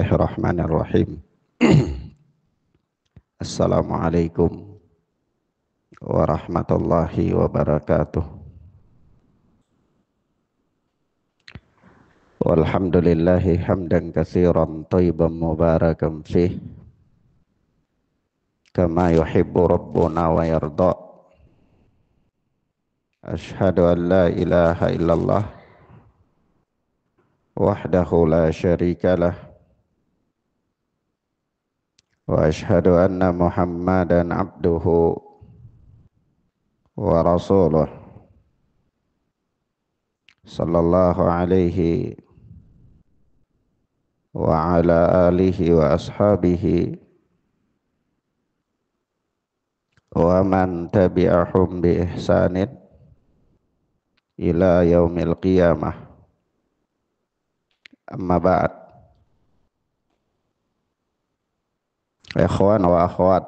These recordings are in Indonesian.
Bismillahirrahmanirrahim. Assalamualaikum warahmatullahi wabarakatuh. Walhamdulillahi hamdan katsiran thayyiban mubarakan fih kama yuhibbu rabbuna wa yarda. Ashhadu an la ilaha illallah wahdahu la syarika lah wa ashhadu anna Muhammadan abduhu wa rasuluh sallallahu alaihi wa ala alihi wa ashabihi wa man tabi'ahum bi ihsanin ila yaumil qiyamah. Amma ba'd. Ikhwan wa akhwat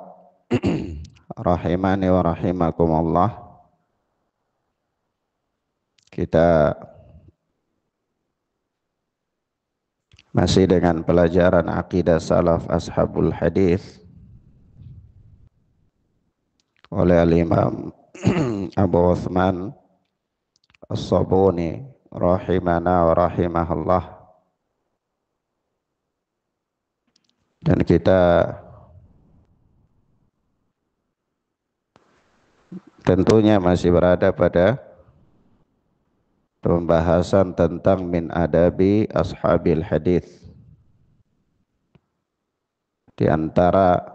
rahimani wa rahimakumullah. Kita masih dengan pelajaran akidah salaf ashabul hadis oleh al-Imam Abu Uthman As-Sabuni rahimana wa rahimahullah. Dan kita tentunya masih berada pada pembahasan tentang min adabi ashabil hadis. Di antara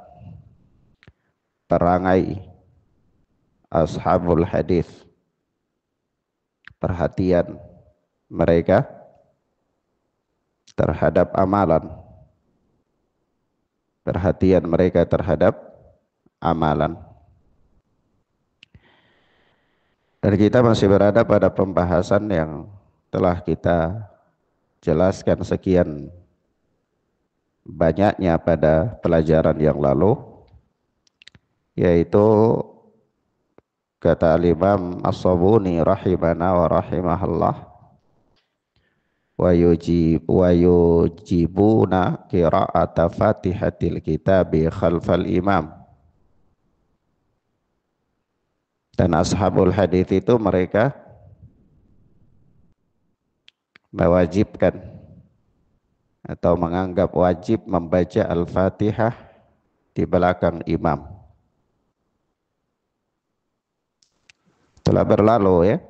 perangai ashabul hadis, perhatian mereka terhadap amalan, perhatian mereka terhadap amalan. Dan kita masih berada pada pembahasan yang telah kita jelaskan sekian banyaknya pada pelajaran yang lalu, yaitu kata al-Imam As-Sabuni rahimana wa rahimahullah, wa yujibuna qira'ata fatihatil kitabi khalfal imam. Dan ashabul hadis itu mereka mewajibkan atau menganggap wajib membaca Al-Fatihah di belakang imam. Telah berlalu ya,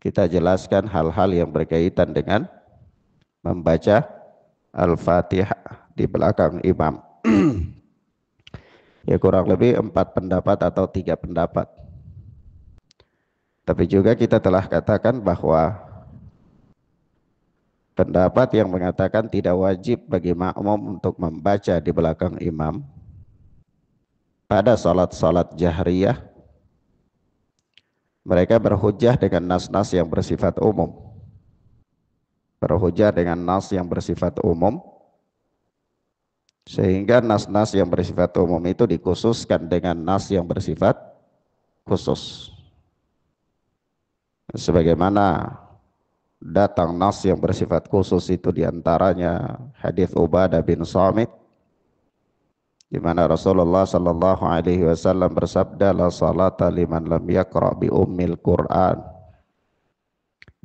kita jelaskan hal-hal yang berkaitan dengan membaca Al-Fatihah di belakang imam. Ya kurang lebih 4 pendapat atau 3 pendapat. Tapi juga kita telah katakan bahwa pendapat yang mengatakan tidak wajib bagi makmum untuk membaca di belakang imam pada salat-salat jahriyah, mereka berhujjah dengan nas-nas yang bersifat umum. Berhujjah dengan nas yang bersifat umum, sehingga nas-nas yang bersifat umum itu dikhususkan dengan nas yang bersifat khusus. Sebagaimana datang nas yang bersifat khusus itu diantaranya hadis Ubadah bin Samit, di mana Rasulullah sallallahu alaihi wasallam bersabda, la salata liman lam yaqra bi ummil Qur'an.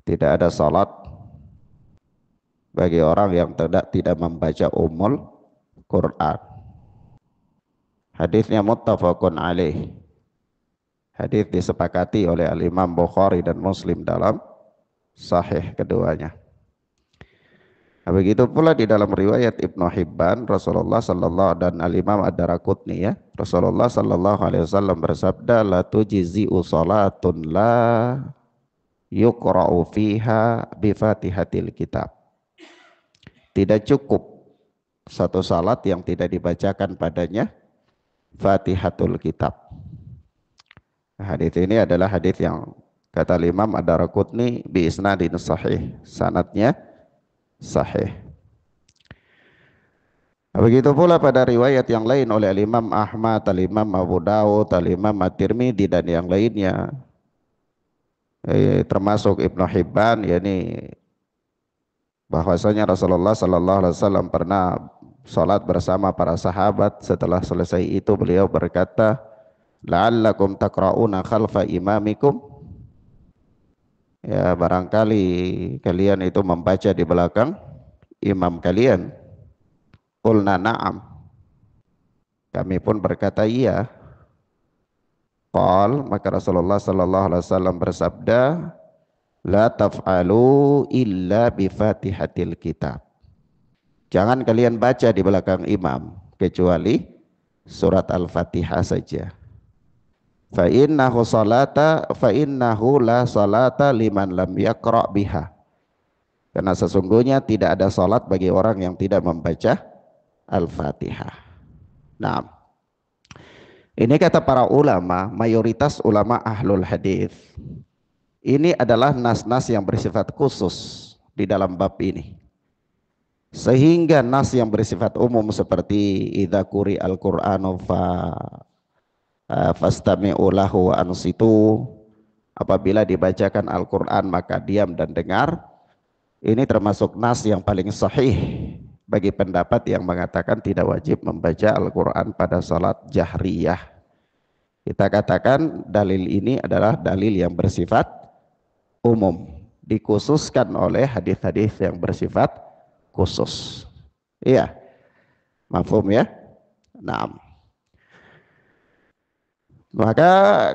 Tidak ada salat bagi orang yang tidak membaca ummul Quran. Hadisnya muttafaqun alaih. Hadis disepakati oleh al-Imam Bukhari dan Muslim dalam sahih keduanya. Nah, begitu pula di dalam riwayat Ibnu Hibban, Rasulullah sallallahu dan al-Imam Ad-Daraqutni ya, Rasulullah sallallahu alaihi wasallam bersabda, la tujzi'u salatun la yuqra'u fiha bi Fatihatil kitab. Tidak cukup satu salat yang tidak dibacakan padanya Fatihatul Kitab. Hadis ini adalah hadis yang kata Imam Ad-Daraqutni bi isnadin sahih, sanadnya sahih. Begitu pula pada riwayat yang lain oleh Imam Ahmad, Imam Abu Dawud, Imam At-Tirmidzi dan yang lainnya, termasuk Ibnu Hibban, yakni bahwasanya Rasulullah sallallahu alaihi wasallam pernah salat bersama para sahabat. Setelah selesai itu beliau berkata, la'allakum taqra'una khalfa imamikum, ya barangkali kalian itu membaca di belakang imam kalian. Qulna na'am, kami pun berkata iya. Qal, maka Rasulullah sallallahu alaihi wasallam bersabda, la taf'alu illa bi Fatihatil kitab. Jangan kalian baca di belakang imam kecuali surat Al-Fatihah saja. Fa innahu la salata liman lam yaqra biha. Karena sesungguhnya tidak ada salat bagi orang yang tidak membaca Al-Fatihah. Nah, ini kata para ulama, mayoritas ulama ahlul hadis. Ini adalah nas-nas yang bersifat khusus di dalam bab ini. Sehingga nas yang bersifat umum seperti idza quri al-Qur'anu fastami'u lahu wa ansitu, apabila dibacakan Al-Qur'an maka diam dan dengar. Ini termasuk nas yang paling sahih bagi pendapat yang mengatakan tidak wajib membaca Al-Qur'an pada salat jahriyah. Kita katakan dalil ini adalah dalil yang bersifat umum, dikhususkan oleh hadis-hadis yang bersifat khusus. Iya, mafhum ya? Naam. Maka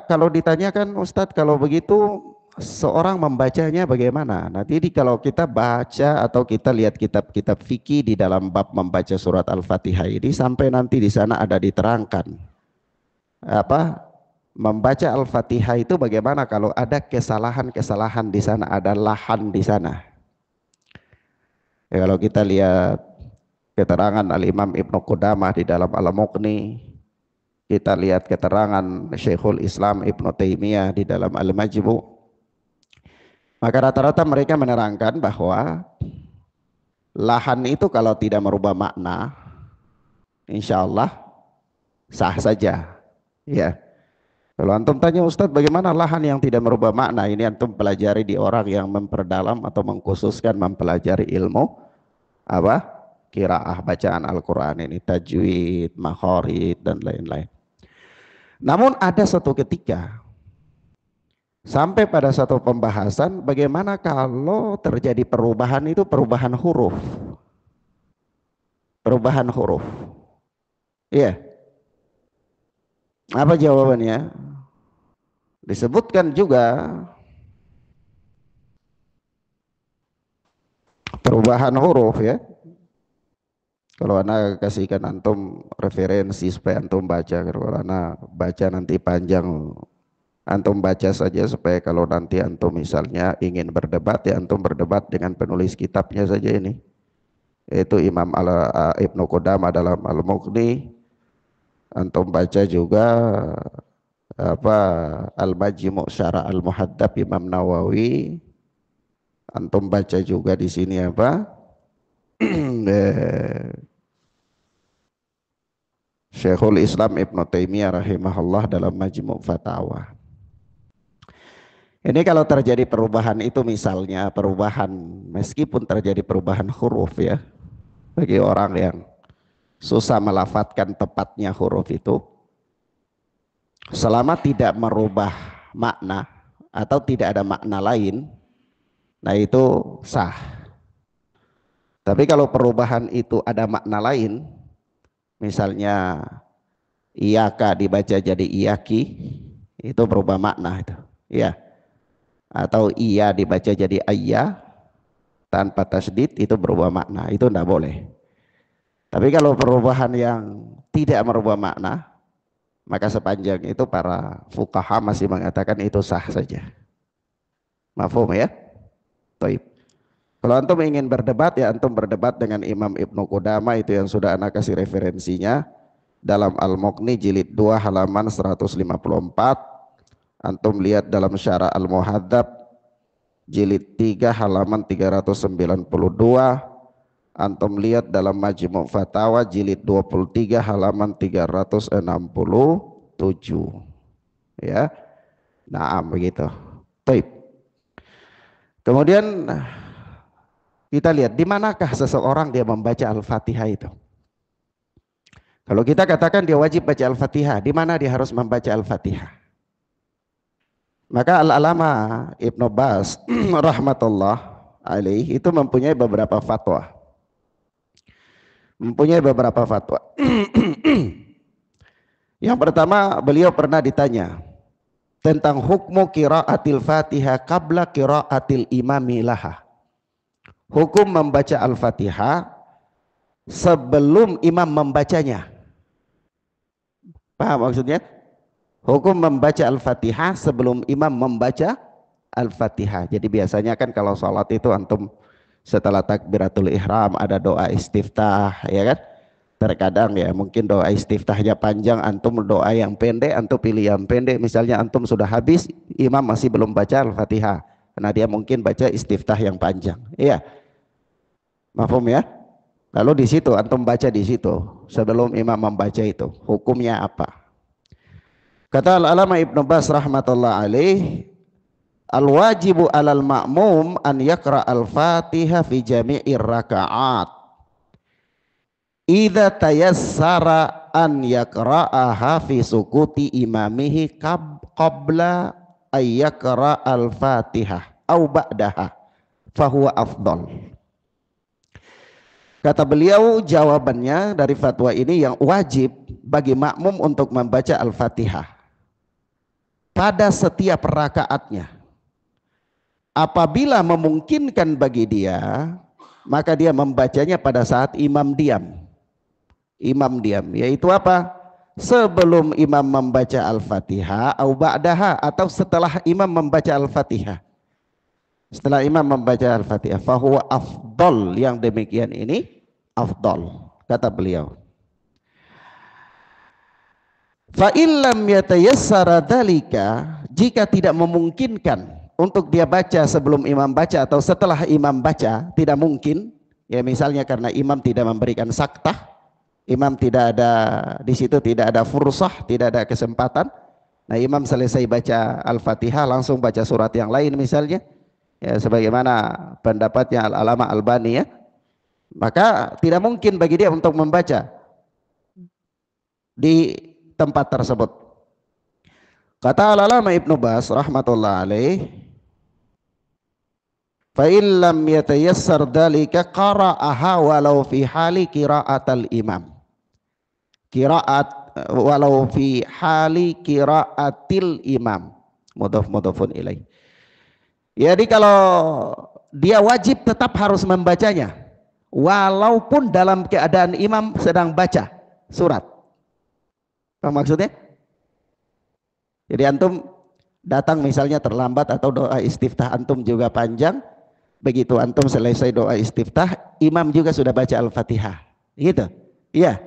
kalau ditanyakan Ustadz, kalau begitu seorang membacanya bagaimana? Nanti kalau kita baca atau kita lihat kitab-kitab fikih di dalam bab membaca surat Al-Fatihah ini, sampai nanti di sana ada diterangkan apa membaca Al-Fatihah itu bagaimana kalau ada kesalahan-kesalahan di sana, ada lahan di sana. Ya, kalau kita lihat keterangan Al-Imam Ibnu Qudamah di dalam Al-Mughni, kita lihat keterangan Syekhul Islam Ibnu Taimiyah di dalam Al-Majmu', maka rata-rata mereka menerangkan bahwa lahan itu kalau tidak merubah makna, insya Allah sah saja. Ya. Kalau antum tanya Ustadz bagaimana lahan yang tidak merubah makna, ini antum pelajari di orang yang memperdalam atau mengkhususkan mempelajari ilmu apa? Qiraah, bacaan Al-Quran ini, tajwid, makharid dan lain-lain. Namun ada suatu ketika sampai pada satu pembahasan bagaimana kalau terjadi perubahan itu perubahan huruf. Perubahan huruf. Iya. Apa jawabannya? Disebutkan juga perubahan huruf ya. Kalau anak kasihkan antum referensi supaya antum baca, kalau anak baca nanti panjang, antum baca saja supaya kalau nanti antum misalnya ingin berdebat ya antum berdebat dengan penulis kitabnya saja ini, yaitu Imam Ibnu Qudamah dalam Al-Mughni. Antum baca juga apa Al-Majmu' Syarah Al-Muhaddab Imam Nawawi. Antum baca juga di sini apa Syekhul Islam Ibnu Taimiyah rahimahullah dalam Majmu' Fatawa. Ini kalau terjadi perubahan itu, misalnya perubahan meskipun terjadi perubahan huruf ya, bagi orang yang susah melafadzkan tepatnya huruf itu, selama tidak merubah makna atau tidak ada makna lain, nah itu sah. Tapi kalau perubahan itu ada makna lain, misalnya iyaka dibaca jadi iyaki, itu berubah makna itu, ya. Atau iya dibaca jadi ayya tanpa tasdid, itu berubah makna, itu tidak boleh. Tapi kalau perubahan yang tidak merubah makna, maka sepanjang itu para fuqaha masih mengatakan itu sah saja. Mafhum ya? Taib. Kalau antum ingin berdebat ya antum berdebat dengan Imam Ibnu Qudamah, itu yang sudah anak kasih referensinya dalam Al-Mughni jilid 2 halaman 154. Antum lihat dalam Syarah Al-Muhaddab jilid 3 halaman 392. Antum lihat dalam Majmu' Fatawa jilid 23 halaman 367. Ya. Nah, begitu. Baik. Kemudian Kita lihat di manakah seseorang dia membaca Al-Fatihah itu. Kalau kita katakan dia wajib baca Al-Fatihah, di mana dia harus membaca Al-Fatihah? Maka Al-Alama Ibnu Baz rahmatullah alaih itu mempunyai beberapa fatwa. Yang pertama, beliau pernah ditanya tentang hukmu qiraatil Fatihah qabla qiraatil imami laha. Hukum membaca Al-Fatihah sebelum imam membacanya. Paham maksudnya? Hukum membaca Al-Fatihah sebelum imam membaca Al-Fatihah. Jadi biasanya kan kalau sholat itu antum setelah takbiratul ihram ada doa istiftah, ya kan? Terkadang ya mungkin doa istiftahnya panjang, antum doa yang pendek, antum pilih yang pendek. Misalnya antum sudah habis, imam masih belum baca Al-Fatihah. Karena dia mungkin baca istiftah yang panjang. Iya. Mafhum ya? Lalu di situ antum baca di situ sebelum imam membaca itu. Hukumnya apa? Kata Al-Alama Ibnu Baz rahmatullah alaih, al-wajibu alal ma'mum an yaqra al-Fatihah fi jami'ir raka'at. Idza tayassara an yaqra'aha fi sukuti imamihi qabla ay yaqra al-Fatihah au ba'daha fahuwa afdal. Kata beliau, jawabannya dari fatwa ini yang wajib bagi makmum untuk membaca Al-Fatihah pada setiap rakaatnya. Apabila memungkinkan bagi dia, maka dia membacanya pada saat imam diam. Imam diam, yaitu apa? Sebelum imam membaca Al-Fatihah atau ba'daha, atau setelah imam membaca Al-Fatihah. Setelah imam membaca Al-Fatihah, fahuwa afdal, yang demikian ini afdal, kata beliau. Fa illam yatayassara dzalika, jika tidak memungkinkan untuk dia baca sebelum imam baca atau setelah imam baca, tidak mungkin, ya misalnya karena imam tidak memberikan saktah, imam tidak ada di situ, tidak ada fursah, tidak ada kesempatan. Nah, imam selesai baca Al-Fatihah langsung baca surat yang lain misalnya, ya sebagaimana pendapatnya Al-Alama Albani ya, maka tidak mungkin bagi dia untuk membaca di tempat tersebut. Kata Al-Alama Ibnu Baz rahmatullah alaih, fa illam yatayassar dzalika qara'aha walau fi hali qira'atal imam. Qira'at walau fi hali qira'atil imam. Mudhaf-mudhafun ilaih. Jadi kalau dia wajib tetap harus membacanya walaupun dalam keadaan imam sedang baca surat. Apa maksudnya? Jadi antum datang misalnya terlambat atau doa istiftah antum juga panjang, begitu antum selesai doa istiftah, imam juga sudah baca Al-Fatihah. Gitu. Iya.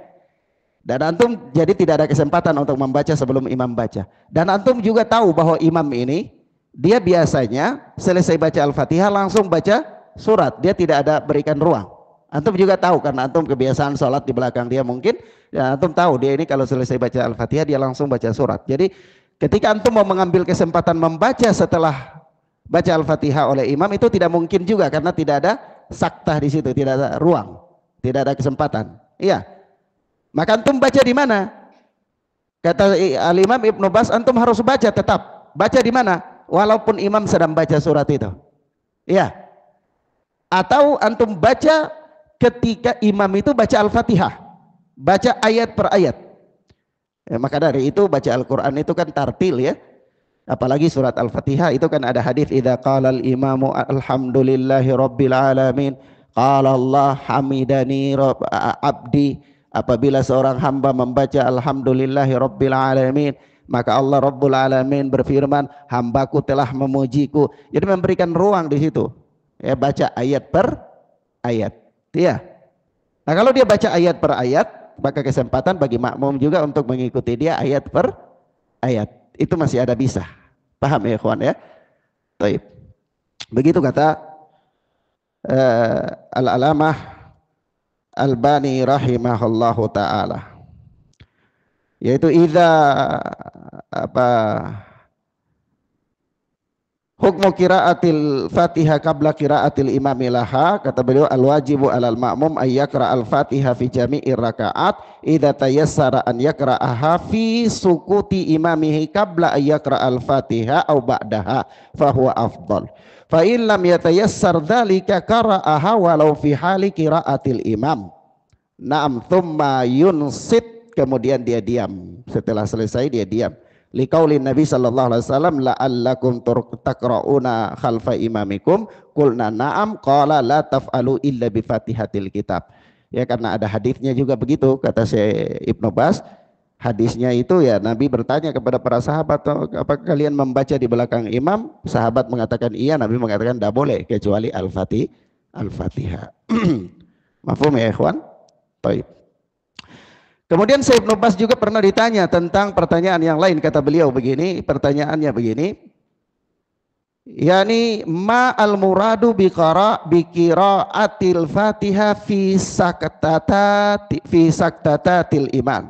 Dan antum jadi tidak ada kesempatan untuk membaca sebelum imam baca. Dan antum juga tahu bahwa imam ini dia biasanya selesai baca Al-Fatihah langsung baca surat, dia tidak ada berikan ruang. Antum juga tahu karena antum kebiasaan sholat di belakang dia mungkin, ya antum tahu dia ini kalau selesai baca Al-Fatihah dia langsung baca surat. Jadi ketika antum mau mengambil kesempatan membaca setelah baca Al-Fatihah oleh imam itu tidak mungkin juga karena tidak ada saktah di situ, tidak ada ruang, tidak ada kesempatan. Iya. Maka antum baca di mana? Kata Al-Imam Ibnu Baz, antum harus baca tetap. Baca di mana? Walaupun imam sedang baca surat itu. Iya. Atau antum baca ketika imam itu baca Al-Fatihah. Baca ayat per ayat. Ya, maka dari itu baca Al-Quran itu kan tartil ya. Apalagi surat Al-Fatihah itu kan ada hadis idza qala al-imamu alhamdulillahi rabbil alamin qala Allah hamidani rabb abdi. Apabila seorang hamba membaca alhamdulillahi rabbil alamin, maka Allah Rabbul Alamin berfirman, hambaku telah memujiku. Jadi memberikan ruang di situ. Ya, baca ayat per ayat. Ya. Nah, kalau dia baca ayat per ayat, maka kesempatan bagi makmum juga untuk mengikuti dia ayat per ayat. Itu masih ada bisa. Paham ya, ikhwan ya? Baik. Begitu kata Al-Alamah Albani rahimahullahu taala. Yaitu idza Hukmu qiraatil Fatihah qabla qiraatil imami laha, kata beliau al-wajibu alal ma'mum ay yaqra al-Fatihah fi jami'ir rakaat idza tayassara an yaqra'aha fi sukuti imamihi qabla ay yaqra al-Fatihah aw ba'daha fa huwa afdal. Fa in lam yatayassar dzalika qara'aha walau fi hali qiraatil imam. Na'am, thumma yunsit, kemudian dia diam. Setelah selesai dia diam. Liqaulin Nabi sallallahu alaihi wasallam la'allakum taqra'una khalfa imamikum, qulna na'am, qala la taf'alu illa bi Fatihatil kitab. Ya, karena ada hadisnya juga begitu, kata Syekh Ibnu Bas. Hadisnya itu ya, Nabi bertanya kepada para sahabat, apakah kalian membaca di belakang imam? Sahabat mengatakan iya, Nabi mengatakan tidak boleh kecuali Al-Fatihah. Mafhum ya ikhwan? Baik. Kemudian Syekh Ibnu Bas juga pernah ditanya tentang pertanyaan yang lain, kata beliau begini, pertanyaannya begini, yani ma al muradu bi qiraatil Fatihah fi saktatatil iman,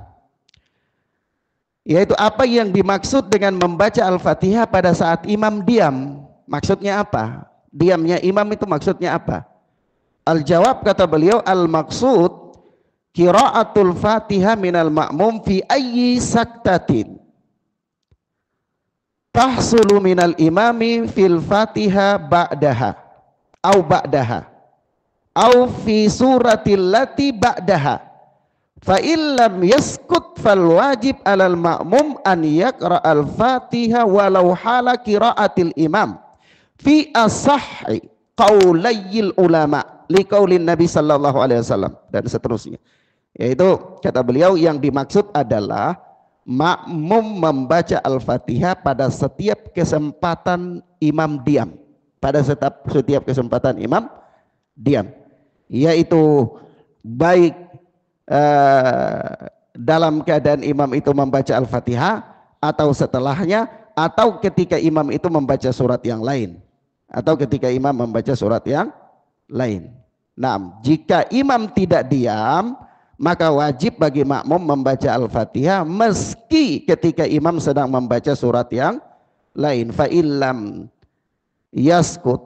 yaitu apa yang dimaksud dengan membaca Al-Fatihah pada saat imam diam, maksudnya apa? Diamnya imam itu maksudnya apa? Al-jawab, kata beliau, al-maksud qiraatul Fatihah minal ma'mum fi ayyi saktatin tahsulu minal imami fil Fatihah ba'daha au fi suratil lati ba'daha fa illam yaskut fal wajib alal ma'mum an yaqra al Fatihah walau hala qiraatil imam fi asahhi qaulayil ulama liqaulin Nabi sallallahu alaihi wasallam, dan seterusnya. Yaitu kata beliau yang dimaksud adalah makmum membaca Al-Fatihah pada setiap kesempatan imam diam, pada setiap kesempatan imam diam, yaitu baik dalam keadaan imam itu membaca Al-Fatihah atau setelahnya, atau ketika imam itu membaca surat yang lain, Nah, jika imam tidak diam, maka wajib bagi makmum membaca Al-Fatihah meski ketika imam sedang membaca surat yang lain. Fa illam yaskut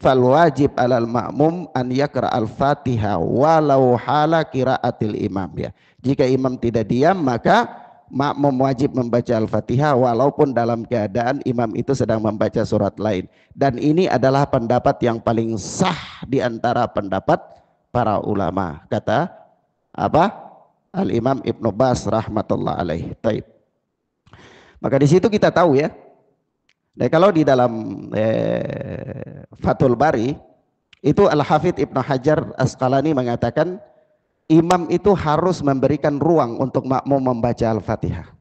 fal wajib alal makmum an yaqra Al-Fatihah walau hala qiraatil imam, ya. Jika imam tidak diam, maka makmum wajib membaca Al-Fatihah walaupun dalam keadaan imam itu sedang membaca surat lain. Dan ini adalah pendapat yang paling sah di antara pendapat para ulama, kata Al-Imam Ibnu Bas rahmatullah alaih. Taib. Maka di situ kita tahu ya. Dan kalau di dalam Fathul Bari itu Al-Hafidz Ibnu Hajar Asqalani mengatakan imam itu harus memberikan ruang untuk makmum membaca Al-Fatihah.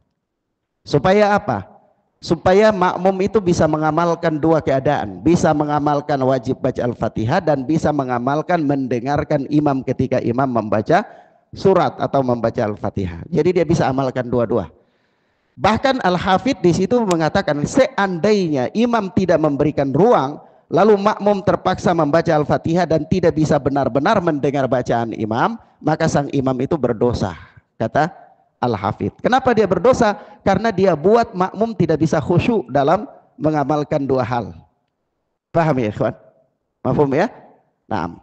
Supaya apa? Supaya makmum itu bisa mengamalkan dua keadaan, bisa mengamalkan wajib baca Al-Fatihah dan bisa mengamalkan mendengarkan imam ketika imam membaca surat atau membaca Al-Fatihah. Jadi dia bisa amalkan dua-dua. Bahkan Al-Hafidz di situ mengatakan seandainya imam tidak memberikan ruang, lalu makmum terpaksa membaca Al-Fatihah dan tidak bisa benar-benar mendengar bacaan imam, maka sang imam itu berdosa, kata Al-Hafidz. Kenapa dia berdosa? Karena dia buat makmum tidak bisa khusyuk dalam mengamalkan dua hal. Paham ya ikhwan? Mafhum ya? Nah,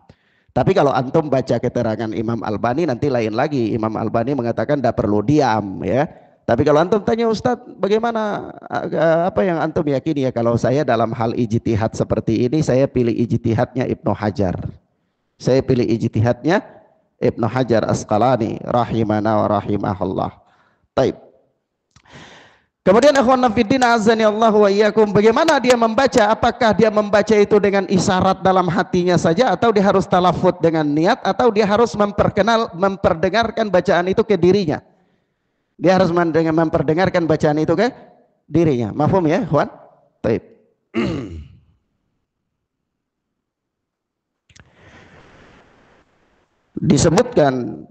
tapi kalau antum baca keterangan Imam Albani nanti lain lagi. Imam Albani mengatakan tidak perlu diam ya. Tapi kalau antum tanya Ustadz, bagaimana apa yang antum yakini ya? Kalau saya dalam hal ijtihad seperti ini, saya pilih ijtihadnya Ibnu Hajar. Saya pilih ijtihadnya Ibnu Hajar Asqalani rahimana wa rahimahullah. Taib. Kemudian akhwan fiddin azani Allah wa iyyakum, bagaimana dia membaca? Apakah dia membaca itu dengan isyarat dalam hatinya saja, atau dia harus talafut dengan niat, atau dia harus memperdengarkan bacaan itu ke dirinya? Dia harus memperdengarkan bacaan itu ke dirinya. Mafhum ya, ikhwan? Taib. Disebutkan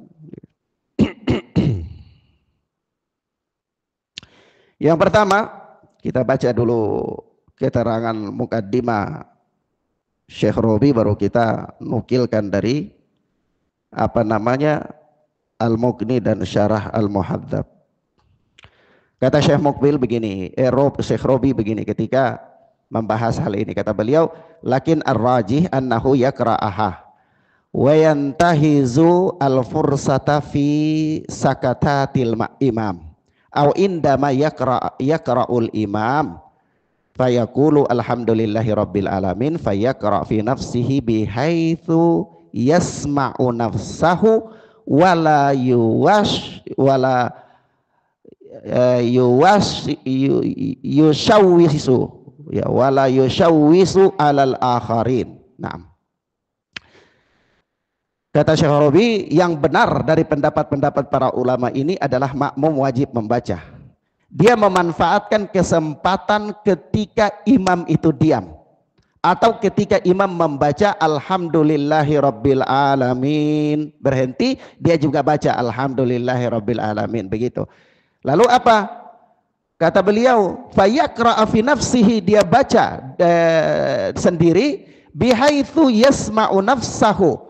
yang pertama, kita baca dulu keterangan mukaddimah Syekh Robi, baru kita nukilkan dari Al-Mughni dan Syarah Al-Muhadzab. Kata Syekh Muqbil begini, Syekh Robi begini, ketika membahas hal ini. Kata beliau, lakin ar-rajih annahu yakra'aha wa yantahizu al-fursata fi sakatatil imam aw indama yaqra'ul imam fayaqulu alhamdulillahi rabbil alamin fayaqra' fi nafsihi bihaitsu yasma'u nafsahu wala yushawwisu ya wala yushawwisu alal akharin. Nah, kata Syekh Rabi, yang benar dari pendapat-pendapat para ulama ini adalah makmum wajib membaca. Dia memanfaatkan kesempatan ketika imam itu diam atau ketika imam membaca alhamdulillahi rabbil alamin, berhenti, dia juga baca alhamdulillahi rabbil alamin, begitu. Lalu apa? Kata beliau, fayaqra'a fi nafsihi, dia baca sendiri, bihaitsu yasma'u nafsahu,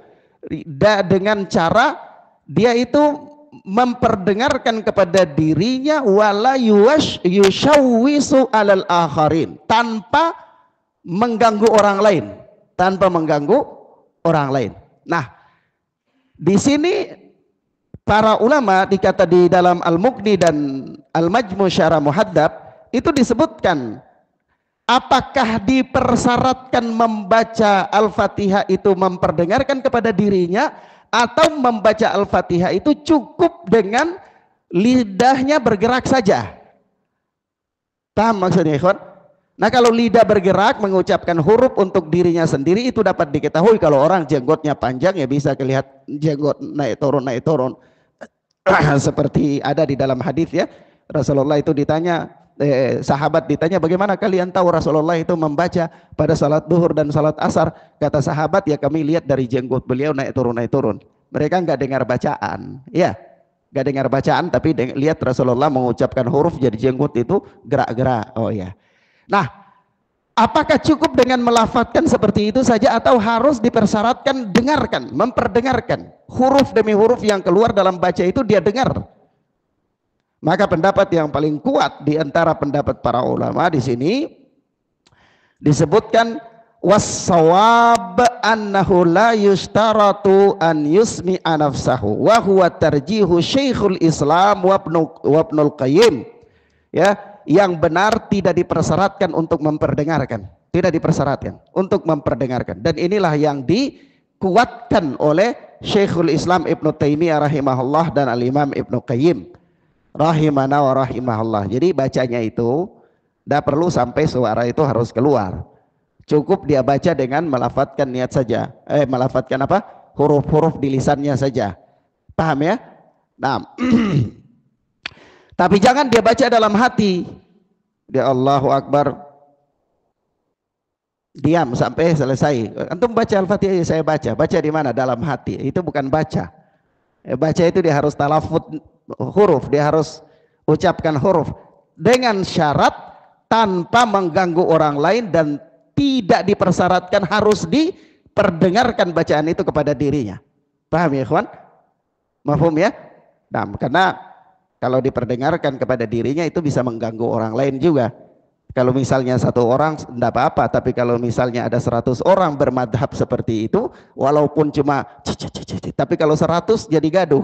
dengan cara dia itu memperdengarkan kepada dirinya, wala yushawwisu alal akharin, tanpa mengganggu orang lain, Nah, di sini para ulama dikata di dalam Al-Mughni dan Al-Majmu' Syarah Muhaddab itu disebutkan, apakah dipersyaratkan membaca Al-Fatihah itu memperdengarkan kepada dirinya, atau membaca Al-Fatihah itu cukup dengan lidahnya bergerak saja? Paham maksudnya, ikhwan? Nah, kalau lidah bergerak mengucapkan huruf untuk dirinya sendiri, itu dapat diketahui. Kalau orang jenggotnya panjang, ya bisa kelihatan jenggot naik turun seperti ada di dalam hadis, ya. Rasulullah itu ditanya, sahabat ditanya, bagaimana kalian tahu Rasulullah itu membaca pada salat duhur dan salat asar? Kata sahabat, ya kami lihat dari jenggot beliau naik turun. Mereka nggak dengar bacaan, ya, nggak dengar bacaan, tapi lihat Rasulullah mengucapkan huruf, jadi jenggot itu gerak-gerak. Oh ya. Nah, apakah cukup dengan melafadzkan seperti itu saja, atau harus dipersyaratkan dengarkan, memperdengarkan huruf demi huruf yang keluar dalam baca itu dia dengar? Maka pendapat yang paling kuat di antara pendapat para ulama di sini disebutkan, was-shawab annahu la yustaratu an yusmi'a nafsahu wa huwa tarjihu Syekhul Islam wa Ibnul Qayyim, ya. Yang benar tidak dipersyaratkan untuk memperdengarkan, dan inilah yang dikuatkan oleh Syekhul Islam Ibnu Taimiyah rahimahullah dan Al-Imam Ibnu Qayyim rahimana wa rahimahullah. Jadi bacanya itu tidak perlu sampai suara itu harus keluar, cukup dia baca dengan melafadzkan niat saja, melafadzkan apa, huruf-huruf di lisannya saja. Paham ya? Nah, tapi jangan dia baca dalam hati, dia Allahu Akbar, diam sampai selesai. Antum baca Al-Fatihah, saya baca di mana? Dalam hati. Itu bukan baca. Baca itu dia harus talafut huruf, dia harus ucapkan huruf dengan syarat tanpa mengganggu orang lain, dan tidak dipersyaratkan harus diperdengarkan bacaan itu kepada dirinya. Paham ya, ikhwan? Mafhum ya? Nah, karena kalau diperdengarkan kepada dirinya itu bisa mengganggu orang lain juga. Kalau misalnya satu orang tidak apa-apa, tapi kalau misalnya ada 100 orang bermadhab seperti itu, walaupun cuma tapi kalau 100 jadi gaduh,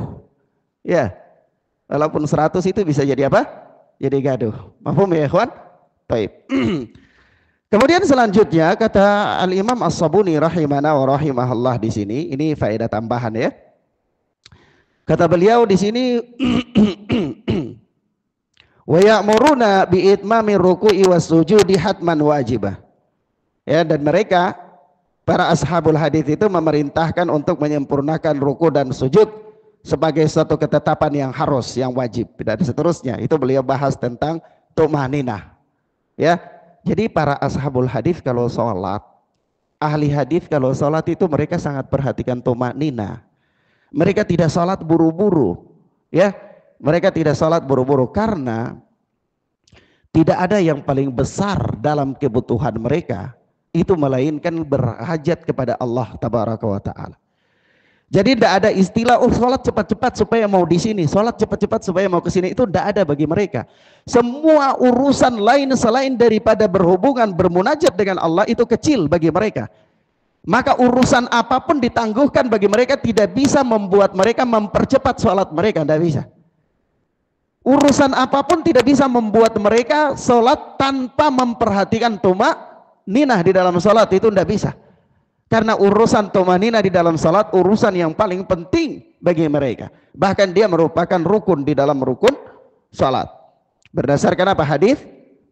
ya. Walaupun 100 itu bisa jadi apa? Jadi gaduh. Mafhum ya, ikhwan? Baik. Kemudian selanjutnya kata Al-Imam As-Sabuni rahimana wa rahimahullah di sini, ini faedah tambahan ya. Kata beliau di sini, wa ya'muruna bi itmami ruku'i was sujudi hatman wajibah. Ya, dan mereka para ashabul hadis itu memerintahkan untuk menyempurnakan ruku dan sujud sebagai suatu ketetapan yang harus, yang wajib, dan seterusnya. Itu beliau bahas tentang tumaninah. Ya. Jadi para ashabul hadis kalau sholat, ahli hadis kalau sholat itu mereka sangat perhatikan tumaninah. Mereka tidak sholat buru-buru, ya. Mereka tidak sholat buru-buru karena tidak ada yang paling besar dalam kebutuhan mereka itu melainkan berhajat kepada Allah Tabaraka wa Ta'ala. Jadi tidak ada istilah sholat cepat-cepat supaya mau di sini, sholat cepat-cepat supaya mau ke sini, itu tidak ada bagi mereka. Semua urusan lain selain daripada berhubungan bermunajat dengan Allah itu kecil bagi mereka. Maka urusan apapun ditangguhkan bagi mereka, tidak bisa membuat mereka mempercepat sholat mereka, tidak bisa. Urusan apapun tidak bisa membuat mereka sholat tanpa memperhatikan tumak-ninah di dalam sholat, itu tidak bisa. Karena urusan tumanina di dalam salat urusan yang paling penting bagi mereka. Bahkan dia merupakan rukun di dalam rukun salat. Berdasarkan apa? Hadis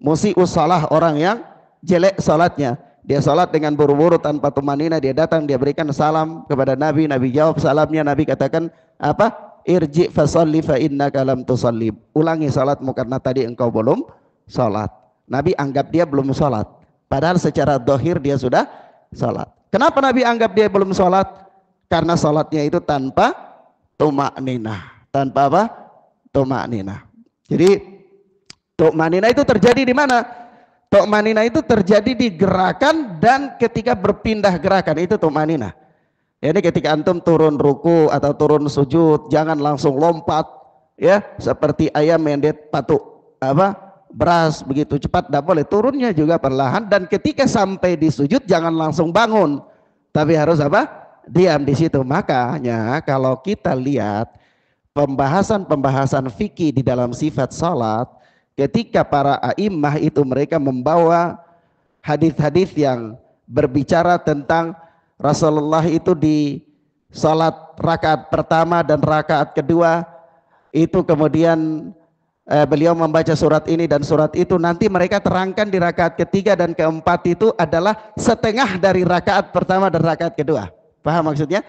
musi'us salah, orang yang jelek salatnya. Dia salat dengan buru-buru tanpa tumanina, dia datang, dia berikan salam kepada Nabi, Nabi jawab salamnya, Nabi katakan apa? Irji fasalli fa innaka lam tusalli. Ulangi salatmu karena tadi engkau belum salat. Nabi anggap dia belum salat. Padahal secara zahir dia sudah salat. Kenapa Nabi anggap dia belum sholat? Karena sholatnya itu tanpa tumak-ninah. Tanpa apa? Tumak-ninah. Jadi tumak-ninah itu terjadi di mana? Tumak-ninah itu terjadi di gerakan dan ketika berpindah gerakan, itu tumak-ninah. Jadi ketika antum turun ruku atau turun sujud, jangan langsung lompat, ya, seperti ayam yang dia patuk beras begitu cepat, tidak boleh. Turunnya juga perlahan, dan ketika sampai di sujud jangan langsung bangun, tapi harus apa? Diam di situ. Makanya kalau kita lihat pembahasan fikih di dalam sifat salat, ketika para a'immah itu mereka membawa hadis-hadis yang berbicara tentang Rasulullah itu di salat rakaat pertama dan rakaat kedua itu kemudian beliau membaca surat ini dan surat itu, nanti mereka terangkan di rakaat ketiga dan keempat itu adalah setengah dari rakaat pertama dan rakaat kedua. Paham maksudnya?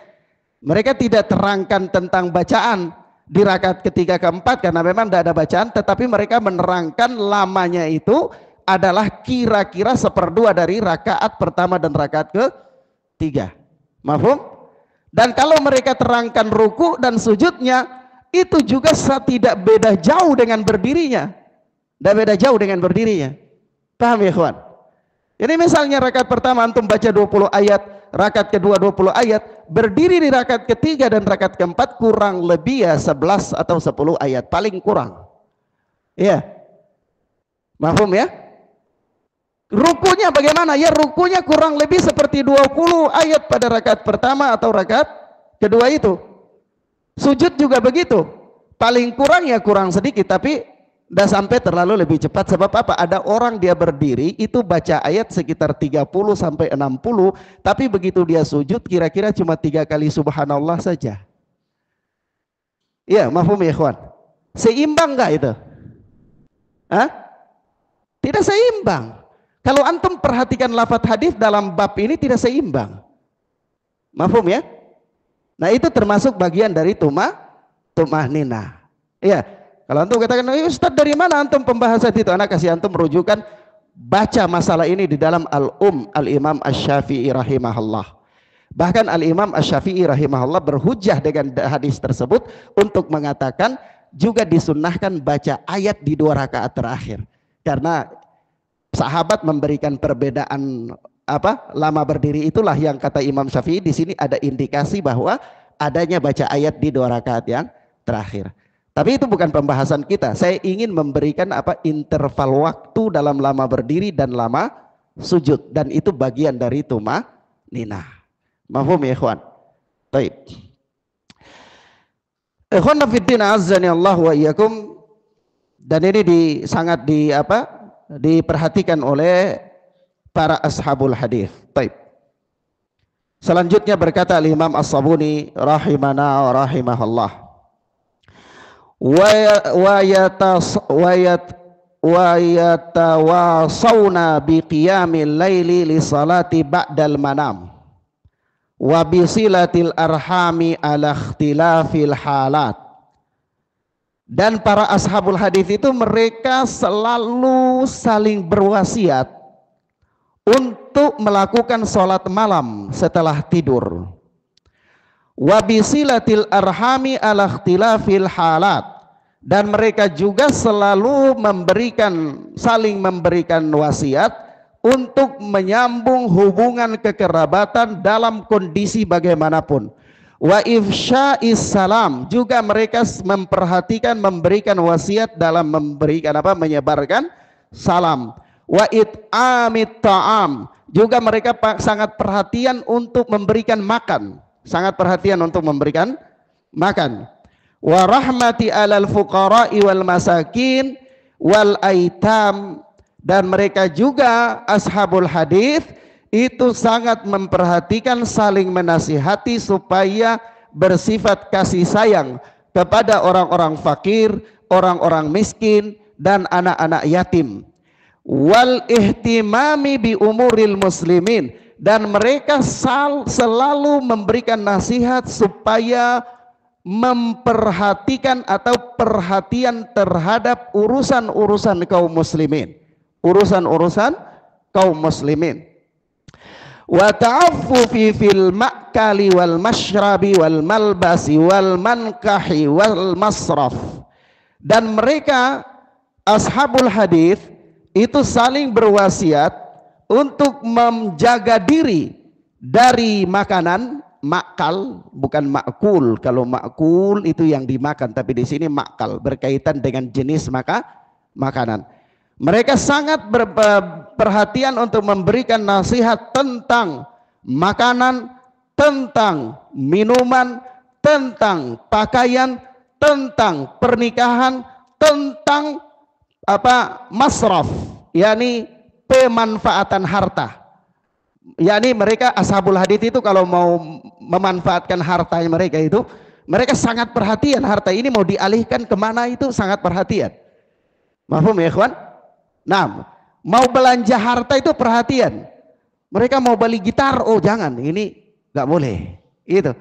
Mereka tidak terangkan tentang bacaan di rakaat ketiga keempat karena memang tidak ada bacaan, tetapi mereka menerangkan lamanya itu adalah kira-kira seperdua dari rakaat pertama dan rakaat ketiga. Mafhum? Dan kalau mereka terangkan ruku dan sujudnya, itu juga tidak beda jauh dengan berdirinya. Tidak beda jauh dengan berdirinya. Paham ya kawan? Jadi misalnya rakaat pertama antum baca 20 ayat, rakaat kedua 20 ayat, berdiri di rakaat ketiga dan rakaat keempat kurang lebih ya 11 atau 10 ayat, paling kurang. Iya. Mafhum ya? Rukunya bagaimana? Ya rukunya kurang lebih seperti 20 ayat pada rakaat pertama atau rakaat kedua itu. Sujud juga begitu, paling kurang ya kurang sedikit, tapi tidak sampai terlalu lebih cepat. Sebab apa? Ada orang dia berdiri itu baca ayat sekitar 30 sampai 60, tapi begitu dia sujud kira-kira cuma 3 kali subhanallah saja. Iya, mafhum ya ikhwan? Seimbang nggak itu? Hah? Tidak seimbang. Kalau antum perhatikan lafadz hadis dalam bab ini tidak seimbang. Mafhum ya? Nah itu termasuk bagian dari tumak-ninah. Iya, kalau antum katakan, Ustaz dari mana antum pembahasan itu? Anak kasih antum rujukan, baca masalah ini di dalam Al-Imam Asy-Syafi'i rahimahullah. Bahkan Al-Imam Asy-Syafi'i rahimahullah berhujjah dengan hadis tersebut untuk mengatakan juga disunnahkan baca ayat di 2 rakaat terakhir. Karena sahabat memberikan perbedaan lama berdiri, itulah yang kata Imam Syafi'i di sini ada indikasi bahwa adanya baca ayat di 2 rakaat yang terakhir. Tapi itu bukan pembahasan kita. Saya ingin memberikan interval waktu dalam lama berdiri dan lama sujud, dan itu bagian dari tumak-ninah. Mafhum ya ikhwan? Baik. Ikhwan fiddin azzani Allah wa iyyakum, dan ini sangat diperhatikan oleh para ashabul hadis. Baik. Selanjutnya berkata Imam As-Sabuni rahimana wa rahimahullah. Wa yatawasawna biqiyamil laili li salati ba'dal manam wa bisilatil arhami ala ikhtilafil halat. Dan para ashabul hadis itu mereka selalu saling berwasiat untuk melakukan sholat malam setelah tidur. Wabisilatil arhami ala ikhtilafil halat, dan mereka juga selalu saling memberikan wasiat untuk menyambung hubungan kekerabatan dalam kondisi bagaimanapun. Wa ifsya'is salam, juga mereka memperhatikan memberikan wasiat dalam memberikan apa, menyebarkan salam. Wa it'amit ta'am, juga mereka sangat perhatian untuk memberikan makan, sangat perhatian untuk memberikan makan. Wa rahmati alal fuqara'i wal masakin wal aitam, dan mereka juga ashabul hadis itu sangat memperhatikan saling menasihati supaya bersifat kasih sayang kepada orang-orang fakir, orang-orang miskin dan anak-anak yatim. Wal ihtimami bi umuril muslimin, dan mereka selalu memberikan nasihat supaya memperhatikan atau perhatian terhadap urusan-urusan kaum muslimin, urusan-urusan kaum muslimin. Wa ta'affufi fil ma'kali wal mashrabi wal malbasi wal mankahi wal masraf, dan mereka ashabul hadis itu saling berwasiat untuk menjaga diri dari makanan makal, bukan makul. Kalau makul itu yang dimakan, tapi di sini makal berkaitan dengan jenis makanan. Mereka sangat perhatian untuk memberikan nasihat tentang makanan, tentang minuman, tentang pakaian, tentang pernikahan, tentang apa, masraf, yakni pemanfaatan harta. Yakni mereka ashabul hadits itu kalau mau memanfaatkan hartanya mereka itu, mereka sangat perhatian harta ini mau dialihkan kemana, itu sangat perhatian. Mahfum ya ikhwan? Nah, mau belanja harta itu perhatian. Mereka mau beli gitar, oh jangan, ini nggak boleh. Itu.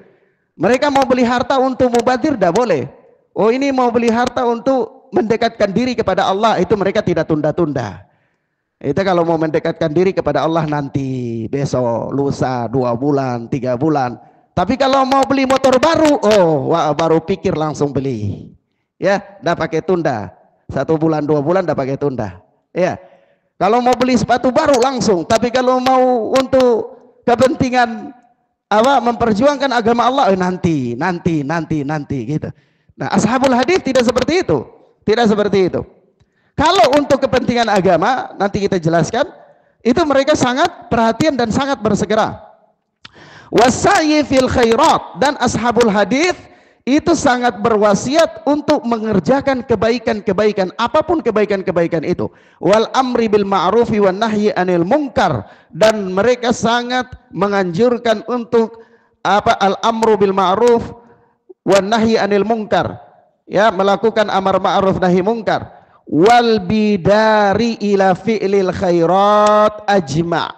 Mereka mau beli harta untuk mubadir, tidak boleh. Oh ini mau beli harta untuk mendekatkan diri kepada Allah, itu mereka tidak tunda-tunda. Itu kalau mau mendekatkan diri kepada Allah nanti, besok, lusa, 2 bulan, 3 bulan. Tapi kalau mau beli motor baru, oh wah, baru pikir langsung beli. Ya, tidak pakai tunda. 1 bulan, 2 bulan tidak pakai tunda. Ya, kalau mau beli sepatu baru langsung. Tapi kalau mau untuk kepentingan apa, memperjuangkan agama Allah, nanti gitu. Nah, ashabul hadis tidak seperti itu. Tidak seperti itu. Kalau untuk kepentingan agama, nanti kita jelaskan, itu mereka sangat perhatian dan sangat bersegera. Wasa'yi fil khairat, dan ashabul hadis itu sangat berwasiat untuk mengerjakan kebaikan-kebaikan, apapun kebaikan-kebaikan itu. Wal amri bil ma'rufi wan nahyi anil munkar, dan mereka sangat menganjurkan untuk apa, al amru bil ma'ruf wan nahyi anil munkar, ya, melakukan amar ma'ruf nahi munkar. Wal bidari ila fi'lil khairat ajma',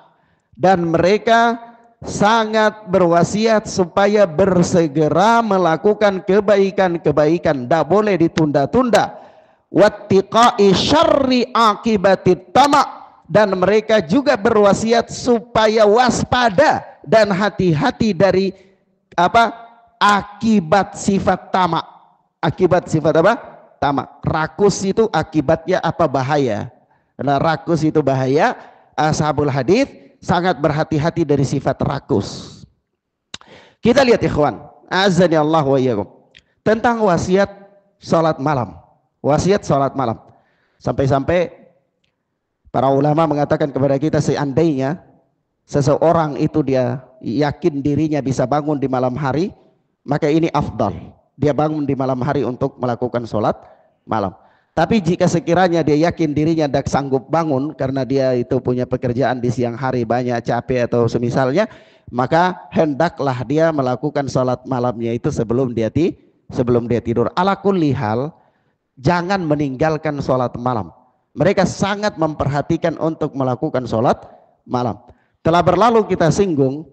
dan mereka sangat berwasiat supaya bersegera melakukan kebaikan-kebaikan, tidak boleh ditunda-tunda. Wattiqai syarri akibatit tama', dan mereka juga berwasiat supaya waspada dan hati-hati dari apa, akibat sifat tamak. Akibat sifat apa? Tamak. Rakus itu akibatnya apa? Bahaya. Karena rakus itu bahaya. Ashabul hadis sangat berhati-hati dari sifat rakus. Kita lihat ikhwan, azani Allah wa iyyakum, tentang wasiat salat malam. Wasiat salat malam. Sampai-sampai para ulama mengatakan kepada kita, seandainya seseorang itu dia yakin dirinya bisa bangun di malam hari, maka ini afdal. Dia bangun di malam hari untuk melakukan sholat malam. Tapi jika sekiranya dia yakin dirinya tidak sanggup bangun karena dia itu punya pekerjaan di siang hari, banyak capek atau semisalnya, maka hendaklah dia melakukan sholat malamnya itu sebelum dia tidur. Ala kulli hal, jangan meninggalkan sholat malam. Mereka sangat memperhatikan untuk melakukan sholat malam. Telah berlalu kita singgung,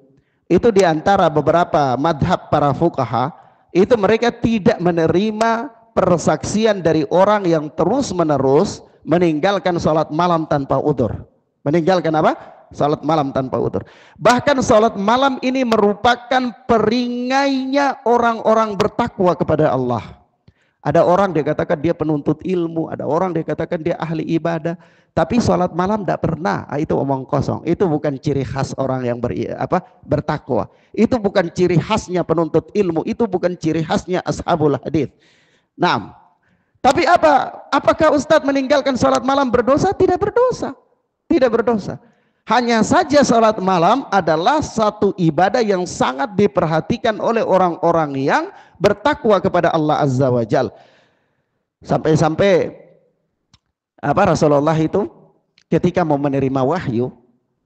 itu diantara beberapa madhab para fuqaha, itu mereka tidak menerima persaksian dari orang yang terus menerus meninggalkan sholat malam tanpa udzur. Meninggalkan apa? Sholat malam tanpa udzur. Bahkan sholat malam ini merupakan peringainya orang-orang bertakwa kepada Allah. Ada orang dia katakan dia penuntut ilmu, ada orang dia katakan dia ahli ibadah, Tapi sholat malam tidak pernah. Itu omong kosong. Itu bukan ciri khas orang yang bertakwa. Itu bukan ciri khasnya penuntut ilmu. Itu bukan ciri khasnya ashabul hadis. Nah, tapi apakah Ustadz meninggalkan sholat malam berdosa? Tidak berdosa. Tidak berdosa. Hanya saja sholat malam adalah satu ibadah yang sangat diperhatikan oleh orang-orang yang bertakwa kepada Allah Azza wa Jal. Sampai-sampai Rasulullah itu ketika mau menerima wahyu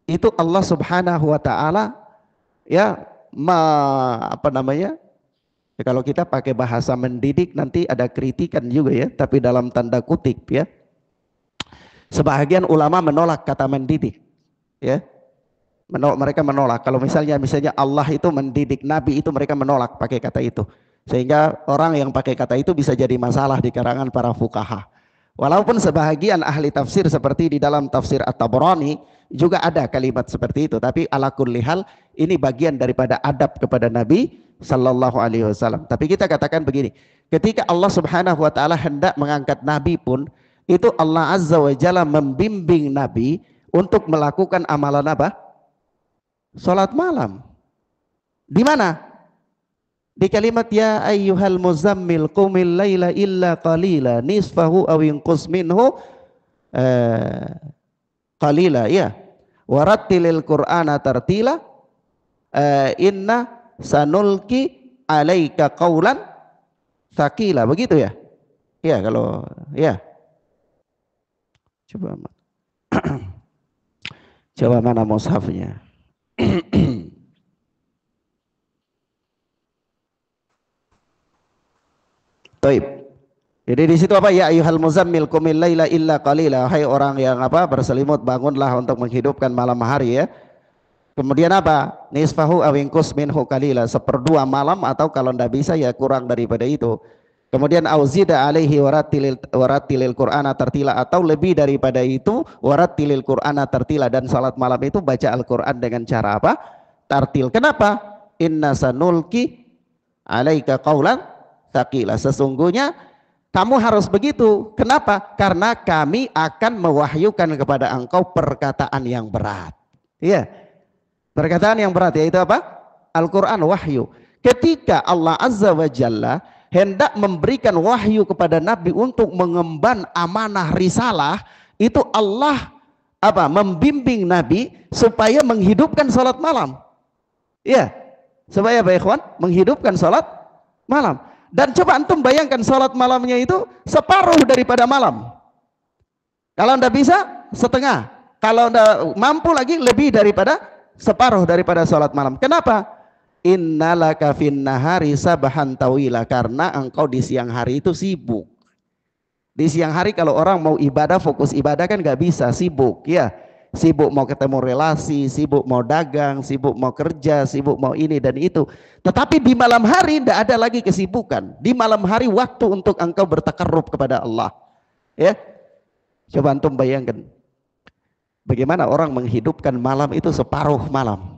itu Allah Subhanahu wa taala ya kalau kita pakai bahasa mendidik nanti ada kritikan juga ya, tapi dalam tanda kutip ya. Sebahagian ulama menolak kata mendidik ya. Mereka menolak kalau misalnya Allah itu mendidik Nabi, itu mereka menolak pakai kata itu. Sehingga orang yang pakai kata itu bisa jadi masalah di kalangan para fuqaha. Walaupun sebahagian ahli tafsir seperti di dalam tafsir At-Tabrani juga ada kalimat seperti itu, tapi ala kulli hal ini bagian daripada adab kepada Nabi sallallahu alaihi wasallam. Tapi kita katakan begini, ketika Allah Subhanahu wa taala hendak mengangkat Nabi pun, itu Allah Azza wa Jalla membimbing Nabi untuk melakukan amalan apa? Salat malam. Di mana? Di kalimat ya ayyuhal muzammil qumil laila illa qalila nisfahu aw inqus minhu qalila ya warattilil qur'ana tartila inna sanulki alaika qaulan tsaqila, begitu ya? Ya, kalau ya coba coba mana mushafnya? Taib. Jadi di situ apa? Ya ayyuhal muzammil qumil laila illa qalila. Hai orang yang berselimut, bangunlah untuk menghidupkan malam hari ya. Kemudian apa? Nisfahu aw inqus minhu qalila, seperdua malam atau kalau tidak bisa ya kurang daripada itu. Kemudian auzida alaihi warattilil qur'ana tartila, atau lebih daripada itu warattilil qur'ana tartila, dan salat malam itu baca Al-Qur'an dengan cara apa? Tartil. Kenapa? Inna sanulki alaika qaulan tsaqila, sesungguhnya kamu harus begitu. Kenapa? Karena kami akan mewahyukan kepada engkau perkataan yang berat. Iya, perkataan yang berat, yaitu apa? Al-Quran, wahyu. Ketika Allah Azza wa Jalla hendak memberikan wahyu kepada Nabi untuk mengemban amanah risalah, itu Allah membimbing Nabi supaya menghidupkan salat malam. Iya, supaya ikhwan menghidupkan salat malam. Dan coba antum bayangkan salat malamnya itu separuh daripada malam. Kalau anda bisa setengah, kalau anda mampu lagi lebih daripada separuh daripada salat malam. Kenapa? Innalaka fin nahari sabahan tawila, karena engkau di siang hari itu sibuk. Di siang hari kalau orang mau ibadah, fokus ibadah kan nggak bisa, sibuk ya. Sibuk mau ketemu relasi, sibuk mau dagang, sibuk mau kerja, sibuk mau ini dan itu. Tetapi di malam hari tidak ada lagi kesibukan. Di malam hari waktu untuk engkau bertakarrub kepada Allah. Ya, coba antum bayangkan, bagaimana orang menghidupkan malam itu separuh malam.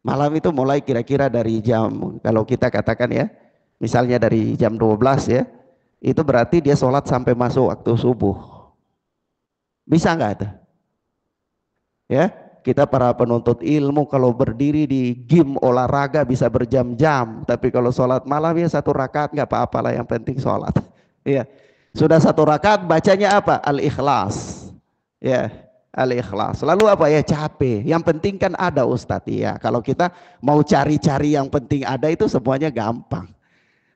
Malam itu mulai kira-kira dari jam, kalau kita katakan ya, misalnya dari jam 12 ya, itu berarti dia sholat sampai masuk waktu subuh. Bisa nggak itu? Ya, kita para penuntut ilmu kalau berdiri di gym olahraga bisa berjam-jam, tapi kalau sholat malam ya satu rakaat nggak apa-apa lah, yang penting sholat. Ya, sudah satu rakaat bacanya apa? Al-Ikhlas. Ya, Al-Ikhlas. Lalu apa ya? Capek. Yang penting kan ada Ustadz. Ya, kalau kita mau cari-cari yang penting ada itu semuanya gampang.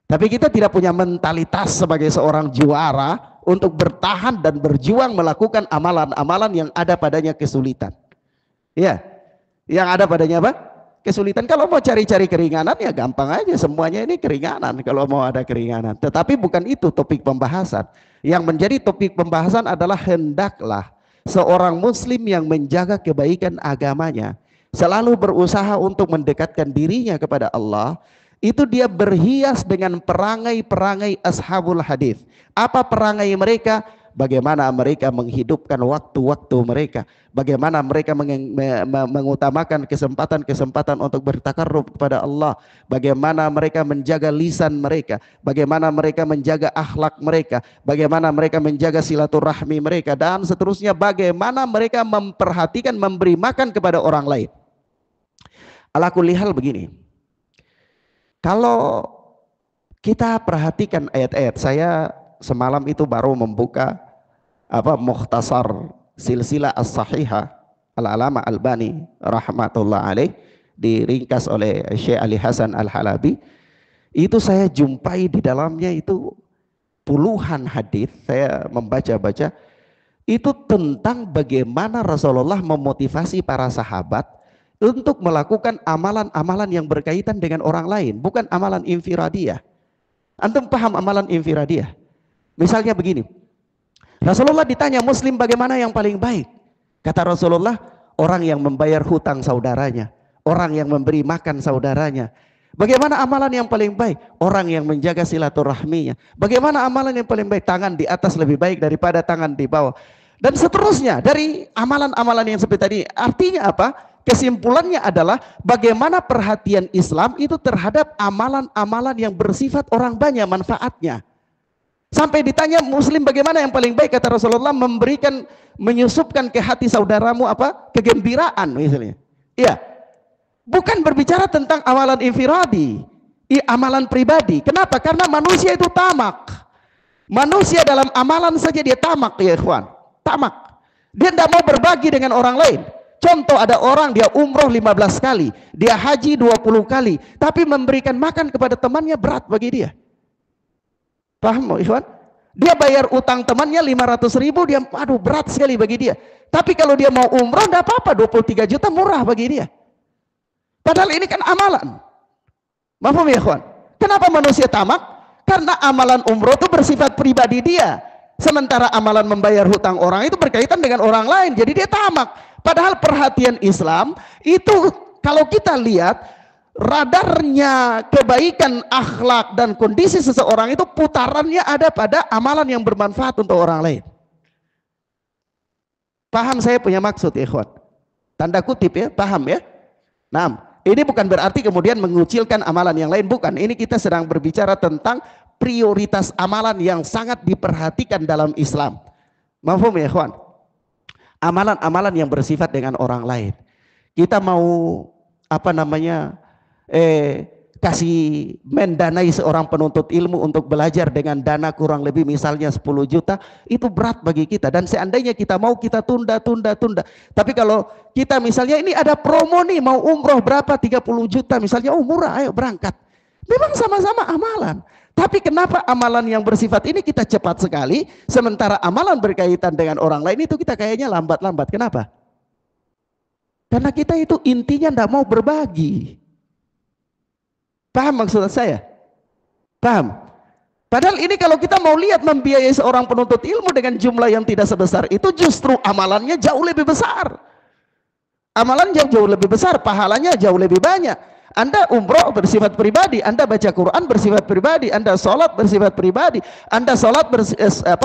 Tapi kita tidak punya mentalitas sebagai seorang juara untuk bertahan dan berjuang melakukan amalan-amalan yang ada padanya kesulitan. Ya, yang ada padanya apa? Kesulitan. Kalau mau cari-cari keringanan ya gampang aja, semuanya ini keringanan kalau mau ada keringanan. Tetapi bukan itu topik pembahasan. Yang menjadi topik pembahasan adalah hendaklah seorang muslim yang menjaga kebaikan agamanya selalu berusaha untuk mendekatkan dirinya kepada Allah. Itu dia berhias dengan perangai-perangai ashabul hadis. Apa perangai mereka? bagaimana mereka menghidupkan waktu-waktu mereka, bagaimana mereka mengutamakan kesempatan-kesempatan untuk bertakarrub kepada Allah, bagaimana mereka menjaga lisan mereka, bagaimana mereka menjaga akhlak mereka, bagaimana mereka menjaga silaturahmi mereka, dan seterusnya, bagaimana mereka memperhatikan memberi makan kepada orang lain. Ala kulli hal begini, kalau kita perhatikan ayat-ayat, saya semalam itu baru membuka mukhtasar silsilah as-sahihah al-alama Albani rahmatullah alaih, diringkas oleh Syekh Ali Hasan Al-Halabi. Itu saya jumpai di dalamnya itu puluhan hadis, saya membaca-baca itu tentang bagaimana Rasulullah memotivasi para sahabat untuk melakukan amalan-amalan yang berkaitan dengan orang lain, bukan amalan infiradiyah. Antum paham amalan infiradiyah? Misalnya begini, Rasulullah ditanya Muslim bagaimana yang paling baik? Kata Rasulullah, orang yang membayar hutang saudaranya, orang yang memberi makan saudaranya. Bagaimana amalan yang paling baik? Orang yang menjaga silaturahminya. Bagaimana amalan yang paling baik? Tangan di atas lebih baik daripada tangan di bawah. Dan seterusnya dari amalan-amalan yang seperti tadi. Artinya apa? Kesimpulannya adalah bagaimana perhatian Islam itu terhadap amalan-amalan yang bersifat orang banyak manfaatnya. Sampai ditanya Muslim bagaimana yang paling baik, kata Rasulullah, menyusupkan ke hati saudaramu kegembiraan misalnya. Iya. Bukan berbicara tentang amalan infiradi, amalan pribadi. Kenapa? Karena manusia itu tamak. Manusia dalam amalan saja dia tamak, ya ikhwan. Tamak. Dia tidak mau berbagi dengan orang lain. Contoh, ada orang dia umroh 15 kali, dia haji 20 kali, tapi memberikan makan kepada temannya berat bagi dia. Paham, ikhwan? Dia bayar utang temannya 500.000, dia aduh berat sekali bagi dia. Tapi kalau dia mau umroh enggak apa-apa, 23 juta murah bagi dia. Padahal ini kan amalan. Paham ya, ikhwan? Kenapa manusia tamak? Karena amalan umroh itu bersifat pribadi dia. Sementara amalan membayar hutang orang itu berkaitan dengan orang lain, jadi dia tamak. Padahal perhatian Islam itu kalau kita lihat radarnya kebaikan akhlak dan kondisi seseorang itu putarannya ada pada amalan yang bermanfaat untuk orang lain. Paham saya punya maksud, ikhwan? Tanda kutip ya, paham ya? Nah, ini bukan berarti kemudian mengucilkan amalan yang lain, bukan. Ini kita sedang berbicara tentang prioritas amalan yang sangat diperhatikan dalam Islam. Mafhum ya, ikhwan? Amalan-amalan yang bersifat dengan orang lain. Kita mau kasih mendanai seorang penuntut ilmu untuk belajar dengan dana kurang lebih misalnya 10 juta, itu berat bagi kita. Dan seandainya kita mau, kita tunda. Tapi kalau kita misalnya ini ada promo nih, mau umroh berapa, 30 juta misalnya, oh murah, ayo berangkat. Memang sama-sama amalan. Tapi kenapa amalan yang bersifat ini kita cepat sekali, sementara amalan berkaitan dengan orang lain itu kita kayaknya lambat-lambat. Kenapa? Karena kita itu intinya tidak mau berbagi. Paham maksud saya? Paham? Padahal ini kalau kita mau lihat membiayai seorang penuntut ilmu dengan jumlah yang tidak sebesar itu, justru amalannya jauh lebih besar. Amalannya jauh lebih besar, pahalanya jauh lebih banyak. Anda umroh bersifat pribadi, Anda baca Quran bersifat pribadi, Anda sholat bersifat pribadi, Anda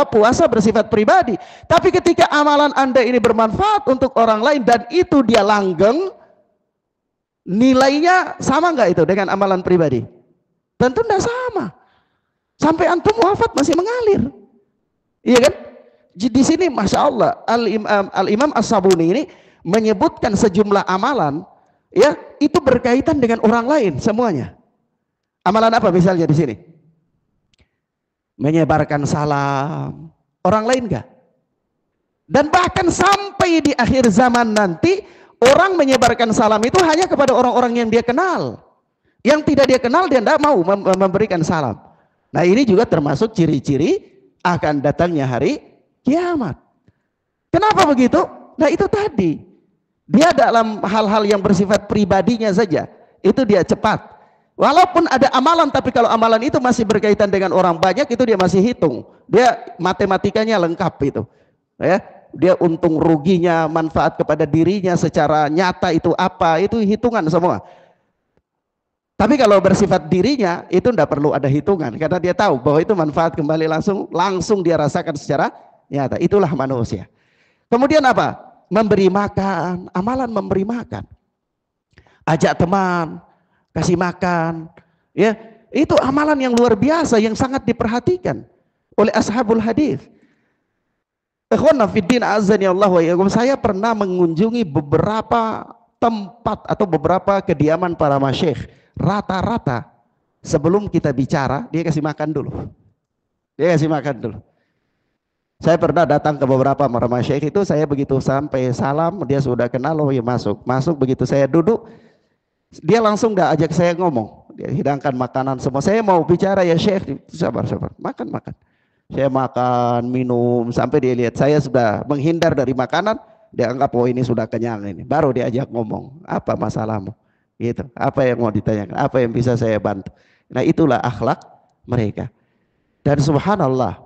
puasa bersifat pribadi. Tapi ketika amalan Anda ini bermanfaat untuk orang lain dan itu dia langgeng, nilainya sama nggak itu dengan amalan pribadi? Tentu tidak sama. Sampai antum wafat masih mengalir. Iya kan? Di sini Masya Allah Al-Imam As-Sabuni ini menyebutkan sejumlah amalan, ya, itu berkaitan dengan orang lain semuanya. Amalan apa misalnya di sini? Menyebarkan salam. Orang lain enggak? Dan bahkan sampai di akhir zaman nanti, orang menyebarkan salam itu hanya kepada orang-orang yang dia kenal. Yang tidak dia kenal, dia tidak mau memberikan salam. Nah, ini juga termasuk ciri-ciri akan datangnya hari kiamat. Kenapa begitu? Nah, itu tadi. Dia dalam hal-hal yang bersifat pribadinya saja, itu dia cepat. Walaupun ada amalan, tapi kalau amalan itu masih berkaitan dengan orang banyak, itu dia masih hitung. Dia matematikanya lengkap itu. Ya, dia untung ruginya, manfaat kepada dirinya secara nyata itu apa, itu hitungan semua. Tapi kalau bersifat dirinya, itu tidak perlu ada hitungan, karena dia tahu bahwa itu manfaat kembali langsung dia rasakan secara Nyata, itulah manusia. Kemudian apa? Memberi makan, amalan memberi makan. Ajak teman, kasih makan, ya. Itu amalan yang luar biasa yang sangat diperhatikan oleh ashabul hadis. Ikhwana fiddin azani Allah wa iyyakum. Saya pernah mengunjungi beberapa tempat atau beberapa kediaman para masyayikh. Rata-rata sebelum kita bicara, dia kasih makan dulu. Dia kasih makan dulu. Saya pernah datang ke beberapa para masyayikh itu, saya begitu sampai salam, dia sudah kenal, oh ya masuk. Masuk begitu saya duduk, dia langsung gak ajak saya ngomong. Dia hidangkan makanan semua. Saya mau bicara ya Syekh, sabar, makan. Saya makan, minum, sampai dia lihat saya sudah menghindar dari makanan, dia anggap oh ini sudah kenyang ini. Baru diajak ngomong, apa masalahmu? Gitu. Apa yang mau ditanyakan? Apa yang bisa saya bantu? Nah itulah akhlak mereka. Dan subhanallah,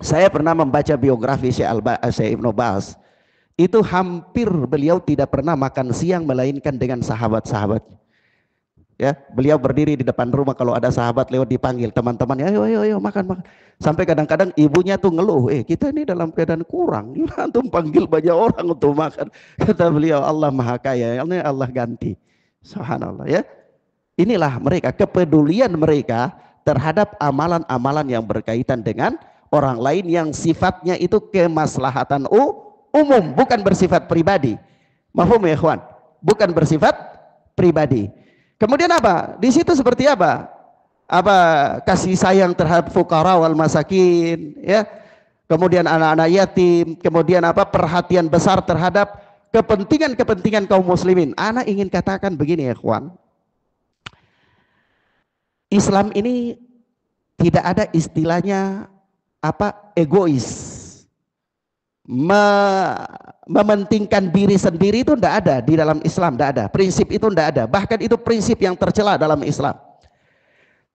saya pernah membaca biografi Syekh Ibnu Baz. Itu hampir beliau tidak pernah makan siang melainkan dengan sahabat-sahabatnya. Ya, beliau berdiri di depan rumah, kalau ada sahabat lewat dipanggil teman-temannya, ayo makan. Sampai kadang-kadang ibunya tuh ngeluh, kita ini dalam keadaan kurang, antum panggil banyak orang untuk makan. Kata beliau, Allah Maha Kaya, Allah ganti. Subhanallah, ya. Inilah mereka, kepedulian mereka terhadap amalan-amalan yang berkaitan dengan orang lain yang sifatnya itu kemaslahatan umum, bukan bersifat pribadi. Mahfum ya ikhwan? Bukan bersifat pribadi. Kemudian apa? Di situ seperti apa? Apa kasih sayang terhadap fuqara wal masakin, ya. Kemudian anak-anak yatim, kemudian apa? Perhatian besar terhadap kepentingan kaum muslimin. Ana ingin katakan begini ya ikhwan. Islam ini tidak ada istilahnya apa egois. Mementingkan diri sendiri itu tidak ada di dalam Islam, tidak ada. Prinsip itu tidak ada. Bahkan itu prinsip yang tercela dalam Islam.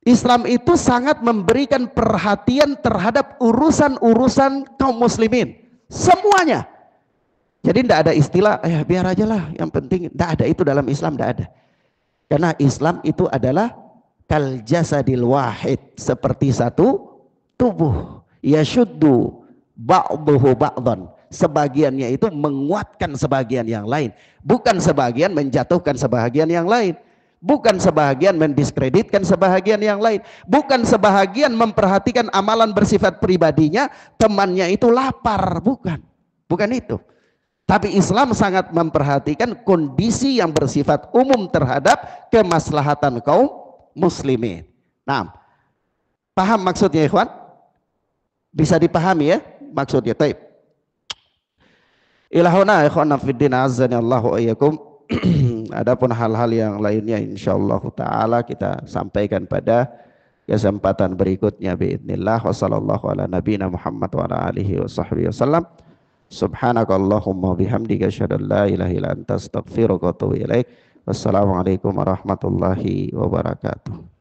Islam itu sangat memberikan perhatian terhadap urusan-urusan kaum muslimin. Semuanya. Jadi tidak ada istilah, biar aja lah, yang penting. Tidak ada, itu dalam Islam tidak ada. Karena Islam itu adalah kal jasadil wahid, seperti satu tubuh. Yashuddu ba'duhu ba'dhan, sebagiannya itu menguatkan sebagian yang lain, bukan sebagian menjatuhkan sebagian yang lain, bukan sebagian mendiskreditkan sebagian yang lain, bukan sebagian memperhatikan amalan bersifat pribadinya, temannya itu lapar, bukan itu. Tapi Islam sangat memperhatikan kondisi yang bersifat umum terhadap kemaslahatan kaum muslimin. Nah, paham maksudnya ikhwan? Bisa dipahami ya maksudnya. Taib. Ilahuna ikhwan fiddin azani Allah wa iyyakum. Adapun hal-hal yang lainnya insyaallah taala kita sampaikan pada kesempatan berikutnya biidznillah. Wassallallahu ala nabiyina Muhammad wa ala alihi washabbihi wasallam. Subhanakallahumma bihamdika asyhadu an la ilaha illa anta astaghfiruka wa atubu ilaik. Wassalamualaikum warahmatullahi wabarakatuh.